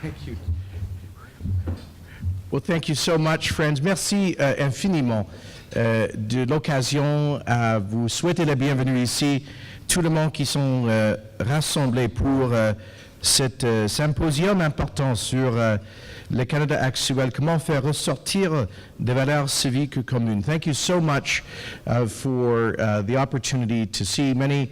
Thank you. Well, thank you so much, friends. Merci infiniment de l'occasion à vous souhaiter la bienvenue ici, tout le monde qui sont rassemblés pour cet symposium important sur le Canada actuel, comment faire ressortir des valeurs civiques communes. Thank you so much for the opportunity to see many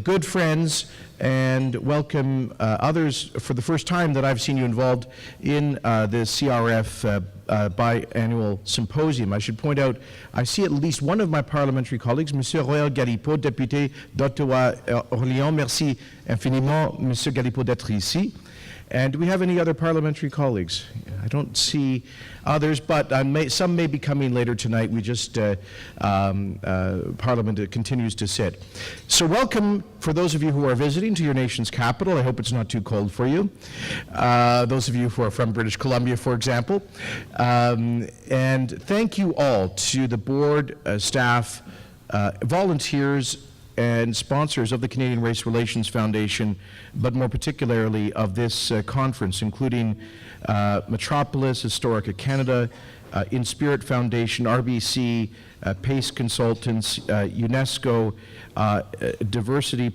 good friends and welcome others for the first time that I've seen you involved in the CRRF biannual symposium. I should point out, I see at least one of my parliamentary colleagues, Monsieur Royal Galipeau, député d'Ottawa-Orléans. Merci infiniment, Monsieur Galipeau, d'être ici. And do we have any other parliamentary colleagues? I don't see others, but some may be coming later tonight. We just, Parliament continues to sit. So welcome, for those of you who are visiting, to your nation's capital. I hope it's not too cold for you. Those of you who are from British Columbia, for example. And thank you all to the board, staff, volunteers, and sponsors of the Canadian Race Relations Foundation, but more particularly of this conference, including Metropolis, Historica Canada, In Spirit Foundation, RBC, PACE Consultants, UNESCO, Diversity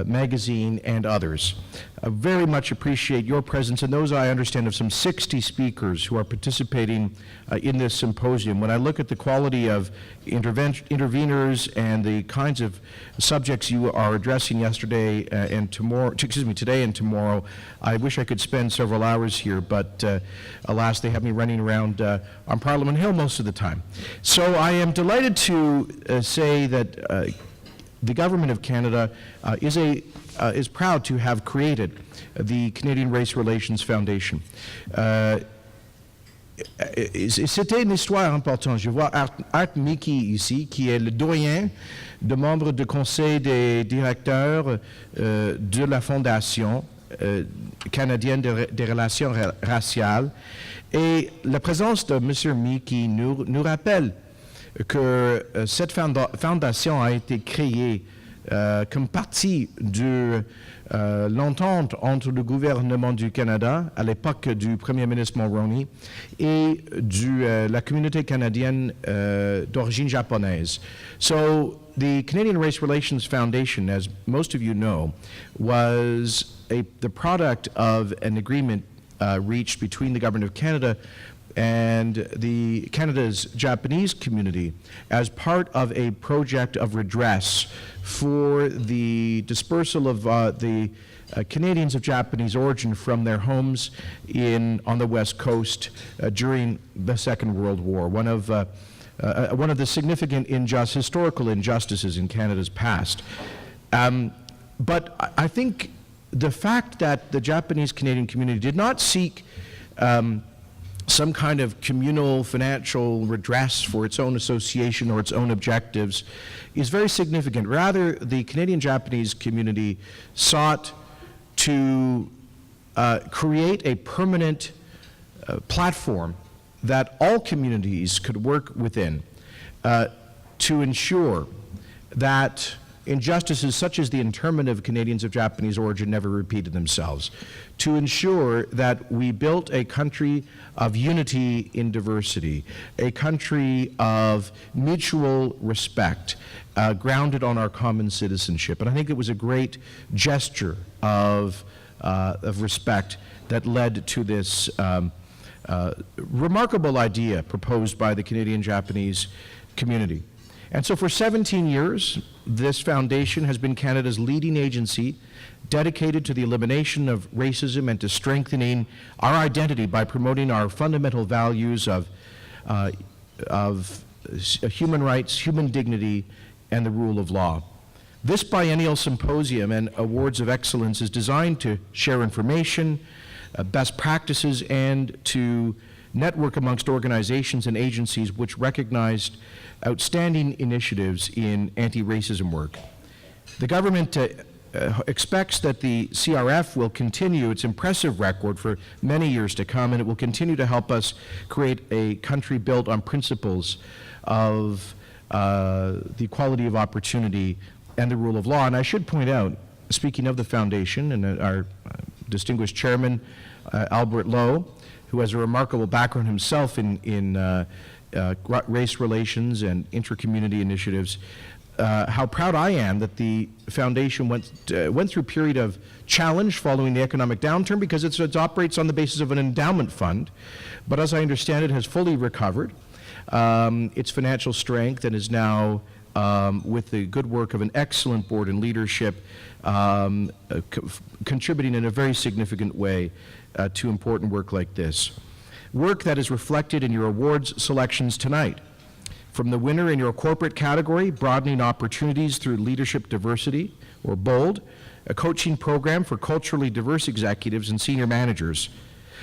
Magazine, and others. I very much appreciate your presence, and those I understand of some 60 speakers who are participating in this symposium. When I look at the quality of interveners and the kinds of subjects you are addressing today and tomorrow, I wish I could spend several hours here, but alas, they have me running around on Parliament Hill most of the time. So I am delighted to say that the Government of Canada is proud to have created the Canadian Race Relations Foundation. C'était une histoire importante. Je vois Art Mickey ici, qui est le doyen de membres du conseil des directeurs de la Fondation canadienne des relations raciales. Et la présence de M. Mickey nous rappelle que cette fondation a été créée comme partie de l'entente entre le gouvernement du Canada à l'époque du Premier ministre Mulroney et la communauté canadienne d'origine japonaise. So the Canadian Race Relations Foundation, as most of you know, was the product of an agreement reached between the Government of Canada and Canada's Japanese community as part of a project of redress for the dispersal of the Canadians of Japanese origin from their homes on the West Coast during the Second World War, one of the significant historical injustices in Canada's past. But I think the fact that the Japanese Canadian community did not seek some kind of communal financial redress for its own association or its own objectives is very significant. Rather, the Canadian-Japanese community sought to create a permanent platform that all communities could work within to ensure that injustices such as the internment of Canadians of Japanese origin never repeated themselves, to ensure that we built a country of unity in diversity, a country of mutual respect, grounded on our common citizenship. And I think it was a great gesture of respect that led to this remarkable idea proposed by the Canadian-Japanese community. And so for 17 years, this foundation has been Canada's leading agency dedicated to the elimination of racism and to strengthening our identity by promoting our fundamental values of human rights, human dignity, and the rule of law. This biennial symposium and awards of excellence is designed to share information, best practices, and to network amongst organizations and agencies which recognized outstanding initiatives in anti-racism work. The government expects that the CRF will continue its impressive record for many years to come, and it will continue to help us create a country built on principles of the equality of opportunity and the rule of law. And I should point out, speaking of the foundation and our distinguished chairman, Albert Lowe, who has a remarkable background himself in race relations and inter-community initiatives, how proud I am that the foundation went through a period of challenge following the economic downturn, because it operates on the basis of an endowment fund, but as I understand it, has fully recovered its financial strength and is now, with the good work of an excellent board and leadership, contributing in a very significant way to important work like this. Work that is reflected in your awards selections tonight. From the winner in your corporate category, Broadening Opportunities Through Leadership Diversity, or BOLD, a coaching program for culturally diverse executives and senior managers,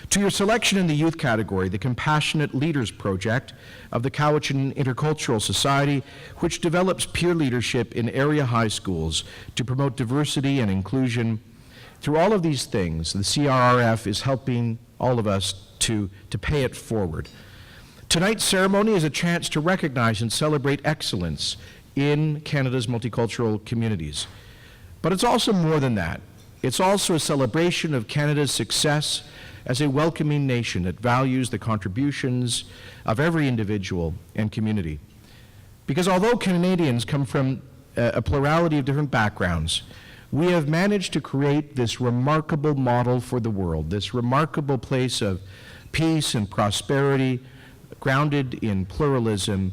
to your selection in the youth category, the Compassionate Leaders Project of the Cowichan Intercultural Society, which develops peer leadership in area high schools to promote diversity and inclusion. Through all of these things, the CRRF is helping all of us to pay it forward. Tonight's ceremony is a chance to recognize and celebrate excellence in Canada's multicultural communities. But it's also more than that. It's also a celebration of Canada's success as a welcoming nation that values the contributions of every individual and community. Because although Canadians come from a plurality of different backgrounds, we have managed to create this remarkable model for the world, this remarkable place of peace and prosperity, grounded in pluralism,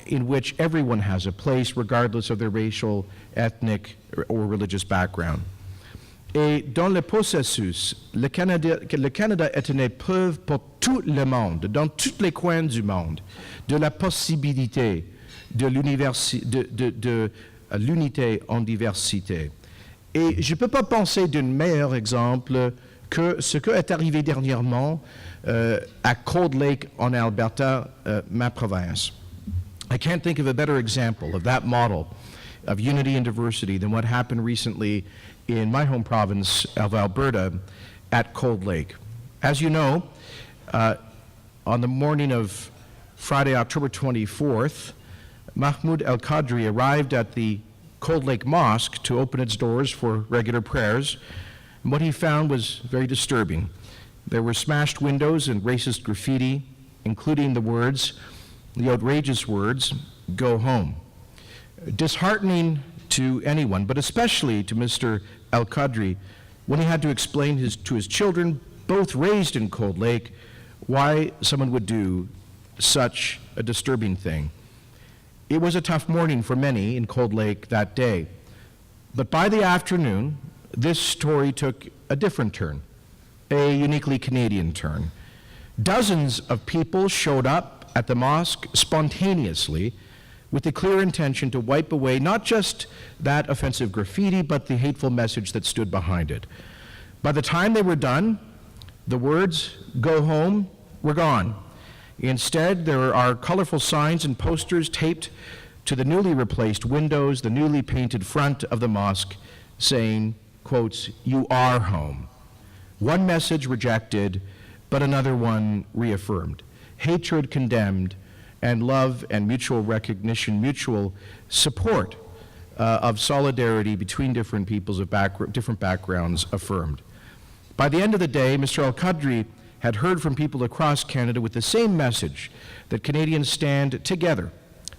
in which everyone has a place, regardless of their racial, ethnic, or religious background. Et dans le processus, le Canada est une épreuve pour tout le monde, dans tous les coins du monde, de la possibilité de l'unité en diversité. Et je ne peux pas penser d'un meilleur exemple que ce qui est arrivé dernièrement à Cold Lake en Alberta, ma province. I can't think of a better example of that model of unity and diversity than what happened recently in my home province of Alberta at Cold Lake. As you know, on the morning of Friday, October 24th, Mahmoud El-Qadri arrived at the Cold Lake Mosque to open its doors for regular prayers. And what he found was very disturbing. There were smashed windows and racist graffiti, including the outrageous words, "Go home." Disheartening to anyone, but especially to Mr. El-Qadri, when he had to explain to his children, both raised in Cold Lake, why someone would do such a disturbing thing. It was a tough morning for many in Cold Lake that day. But by the afternoon, this story took a different turn, a uniquely Canadian turn. Dozens of people showed up at the mosque spontaneously with the clear intention to wipe away not just that offensive graffiti, but the hateful message that stood behind it. By the time they were done, the words, "Go home," were gone. Instead, there are colorful signs and posters taped to the newly replaced windows, the newly painted front of the mosque, saying, quotes, "You are home." One message rejected, but another one reaffirmed. Hatred condemned, and love and mutual recognition, mutual support of solidarity between different peoples of different backgrounds affirmed. By the end of the day, Mr. El-Qadri had heard from people across Canada with the same message, that Canadians stand together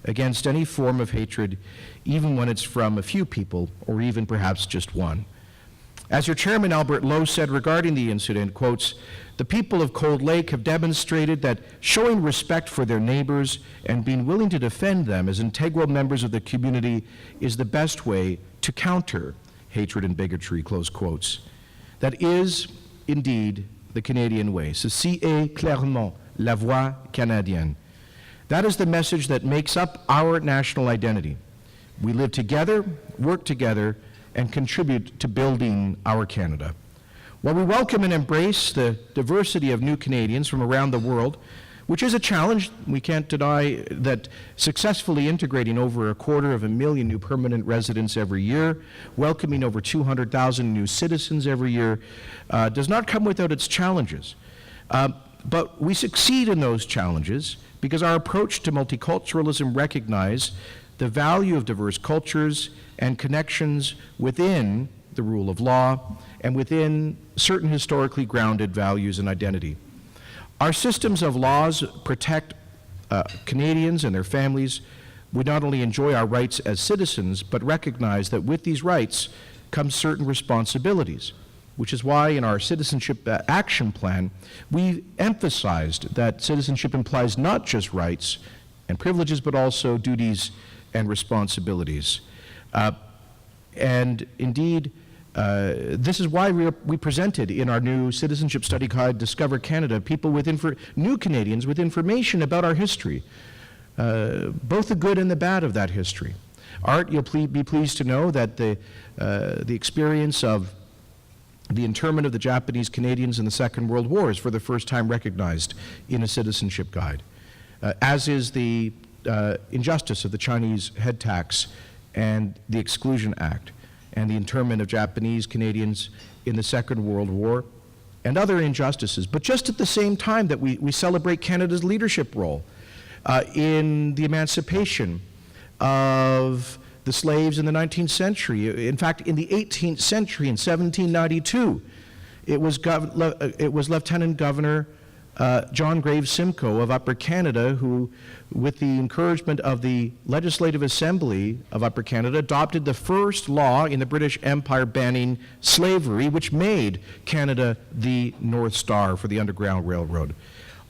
against any form of hatred, even when it's from a few people, or even perhaps just one. As your chairman, Albert Lowe, said regarding the incident, quotes, "The people of Cold Lake have demonstrated that showing respect for their neighbors and being willing to defend them as integral members of the community is the best way to counter hatred and bigotry," close quotes. That is, indeed, the Canadian way. Ceci est clairement la voix canadienne. That is the message that makes up our national identity. We live together, work together, and contribute to building our Canada. While we welcome and embrace the diversity of new Canadians from around the world, which is a challenge, we can't deny that successfully integrating over 250,000 new permanent residents every year, welcoming over 200,000 new citizens every year, does not come without its challenges. But we succeed in those challenges because our approach to multiculturalism recognizes the value of diverse cultures and connections within the rule of law, and within certain historically grounded values and identity. Our systems of laws protect Canadians and their families. We not only enjoy our rights as citizens, but recognize that with these rights come certain responsibilities, which is why in our Citizenship Action Plan, we emphasized that citizenship implies not just rights and privileges, but also duties and responsibilities. And indeed, this is why we presented in our new Citizenship Study Guide, Discover Canada, people with new Canadians with information about our history, both the good and the bad of that history. Art, you'll be pleased to know that the experience of the internment of the Japanese Canadians in the Second World War is for the first time recognized in a citizenship guide, as is the injustice of the Chinese head tax and the Exclusion Act, and the internment of Japanese Canadians in the Second World War, and other injustices. But just at the same time that we celebrate Canada's leadership role in the emancipation of the slaves in the 19th century. In fact, in the 18th century, in 1792, it was Lieutenant Governor John Graves Simcoe of Upper Canada who, with the encouragement of the Legislative Assembly of Upper Canada, adopted the first law in the British Empire banning slavery, which made Canada the North Star for the Underground Railroad.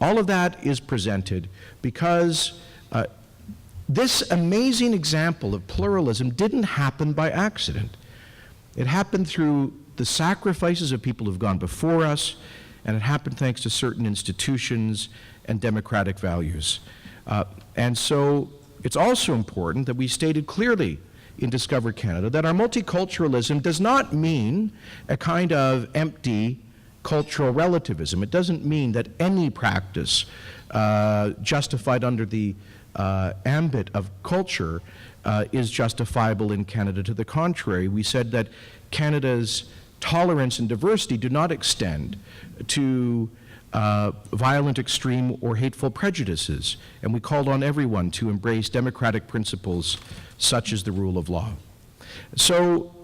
All of that is presented because this amazing example of pluralism didn't happen by accident. It happened through the sacrifices of people who've gone before us, and it happened thanks to certain institutions and democratic values. And so it's also important that we stated clearly in Discover Canada that our multiculturalism does not mean a kind of empty cultural relativism. It doesn't mean that any practice justified under the ambit of culture is justifiable in Canada. To the contrary, we said that Canada's tolerance and diversity do not extend to violent, extreme, or hateful prejudices, and we called on everyone to embrace democratic principles such as the rule of law. So,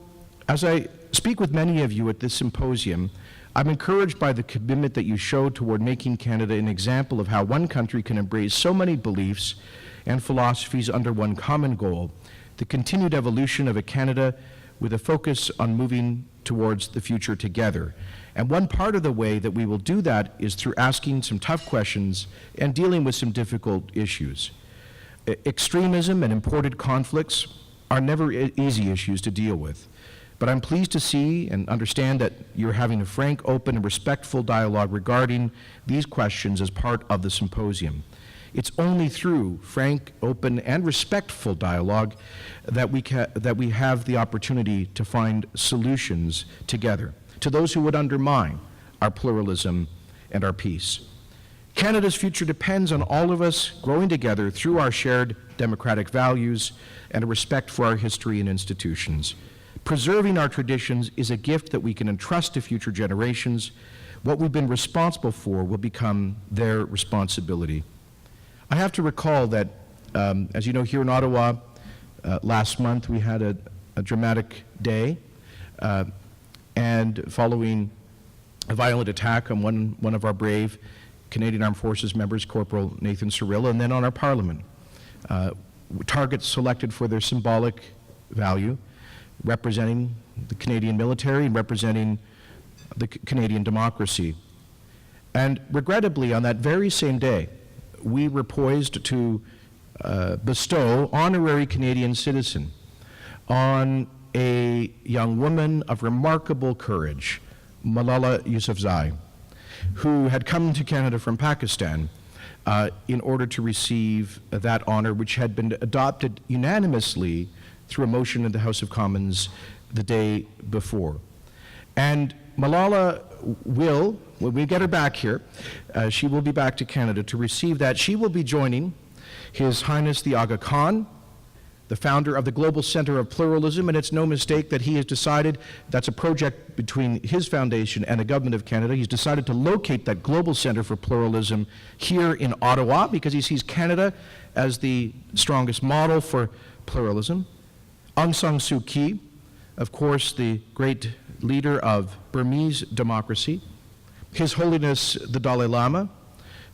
as I speak with many of you at this symposium, I'm encouraged by the commitment that you showed toward making Canada an example of how one country can embrace so many beliefs and philosophies under one common goal, the continued evolution of a Canada with a focus on moving towards the future together. And one part of the way that we will do that is through asking some tough questions and dealing with some difficult issues. Extremism and imported conflicts are never easy issues to deal with. But I'm pleased to see and understand that you're having a frank, open, and respectful dialogue regarding these questions as part of the symposium. It's only through frank, open, and respectful dialogue that we have the opportunity to find solutions together to those who would undermine our pluralism and our peace. Canada's future depends on all of us growing together through our shared democratic values and a respect for our history and institutions. Preserving our traditions is a gift that we can entrust to future generations. What we've been responsible for will become their responsibility. I have to recall that, as you know, here in Ottawa, last month we had a dramatic day, and following a violent attack on one of our brave Canadian Armed Forces members, Corporal Nathan Cirilla, and then on our Parliament. Targets selected for their symbolic value, representing the Canadian military and representing the Canadian democracy. And regrettably, on that very same day, we were poised to bestow honorary Canadian citizen on a young woman of remarkable courage, Malala Yousafzai, who had come to Canada from Pakistan in order to receive that honor, which had been adopted unanimously through a motion in the House of Commons the day before. And Malala will, when we get her back here, she will be back to Canada to receive that. She will be joining His Highness the Aga Khan, the founder of the Global Center of Pluralism, and it's no mistake that he has decided, that's a project between his foundation and the Government of Canada, he's decided to locate that Global Center for Pluralism here in Ottawa because he sees Canada as the strongest model for pluralism. Aung San Suu Kyi, of course, the great leader of Burmese democracy, His Holiness the Dalai Lama,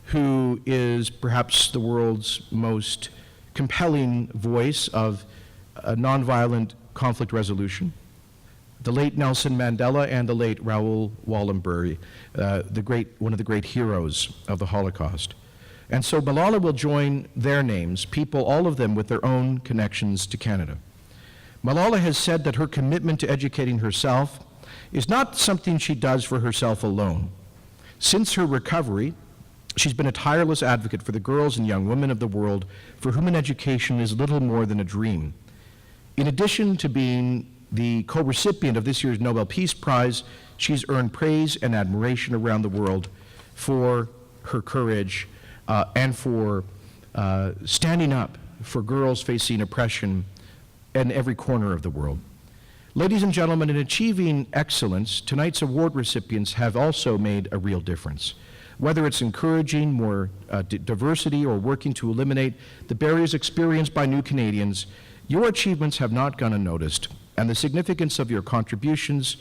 who is perhaps the world's most compelling voice of nonviolent conflict resolution, the late Nelson Mandela and the late Raoul Wallenberg, one of the great heroes of the Holocaust. And so Malala will join their names, people, all of them with their own connections to Canada. Malala has said that her commitment to educating herself is not something she does for herself alone. Since her recovery, she's been a tireless advocate for the girls and young women of the world for whom an education is little more than a dream. In addition to being the co-recipient of this year's Nobel Peace Prize, she's earned praise and admiration around the world for her courage and for standing up for girls facing oppression in every corner of the world. Ladies and gentlemen, in achieving excellence, tonight's award recipients have also made a real difference. Whether it's encouraging more diversity or working to eliminate the barriers experienced by new Canadians, your achievements have not gone unnoticed, and the significance of your contributions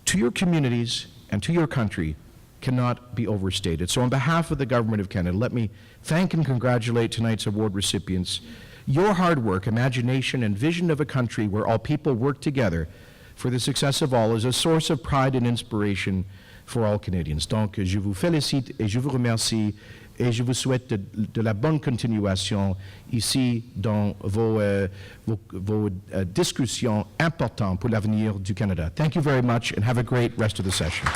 to your communities and to your country cannot be overstated. So on behalf of the Government of Canada, let me thank and congratulate tonight's award recipients. Your hard work, imagination, and vision of a country where all people work together for the success of all is a source of pride and inspiration for all Canadians. Donc, je vous félicite et je vous remercie et je vous souhaite de la bonne continuation ici dans vos discussions importantes pour l'avenir du Canada. Thank you very much and have a great rest of the session.